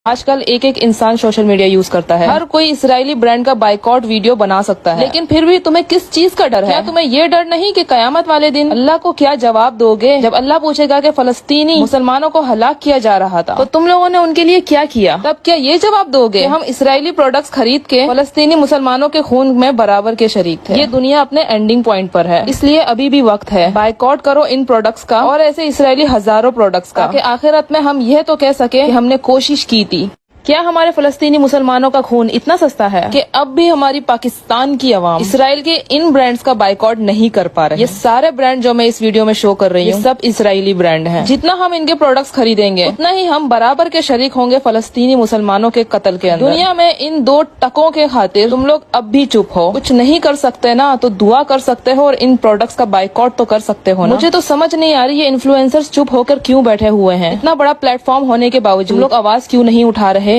آج کل ایک انسان سوشل میڈیا یوز کرتا ہے. ہر کوئی اسرائیلی برانڈ کا بائیکاٹ ویڈیو بنا سکتا ہے, لیکن پھر بھی تمہیں کس چیز کا ڈر ہے؟ کیا تمہیں یہ ڈر نہیں کہ قیامت والے دن اللہ کو کیا جواب دو گے جب اللہ پوچھے گا کہ فلسطینی مسلمانوں کو ہلاک کیا جا رہا تھا تو تم لوگوں نے ان کے لیے کیا کیا؟ تب کیا یہ جواب دو گے کہ ہم اسرائیلی پروڈکٹس خرید کے فلسطینی مسلمانوں کے خون میں برابر کے شریک تھے؟ یہ دنیا اپنے اینڈنگ پوائنٹ پر ہے, اس لیے ابھی بھی وقت ہے. بائیکاٹ کرو ان پروڈکٹس کا اور ایسے اسرائیلی ہزاروں پروڈکٹس کا, کہ آخرت میں ہم یہ تو کہہ سکے کہ ہم نے کوشش کی تھی. کیا ہمارے فلسطینی مسلمانوں کا خون اتنا سستا ہے کہ اب بھی ہماری پاکستان کی عوام اسرائیل کے ان برانڈز کا بائیکاٹ نہیں کر پا رہے؟ یہ سارے برانڈ جو میں اس ویڈیو میں شو کر رہی ہوں, یہ سب اسرائیلی برانڈ ہیں. جتنا ہم ان کے پروڈکٹس خریدیں گے اتنا ہی ہم برابر کے شریک ہوں گے فلسطینی مسلمانوں کے قتل کے اندر. دنیا میں ان دو ٹکوں کے خاطر تم لوگ اب بھی چپ ہو. کچھ نہیں کر سکتے نا تو دعا کر سکتے ہو اور ان پروڈکٹس کا بائیکاٹ تو کر سکتے ہو نا. مجھے تو سمجھ نہیں آ رہی یہ انفلوئنسرز چپ ہو کر کیوں بیٹھے ہوئے ہیں؟ اتنا بڑا پلیٹ فارم ہونے کے باوجود لوگ آواز کیوں نہیں اٹھا رہے؟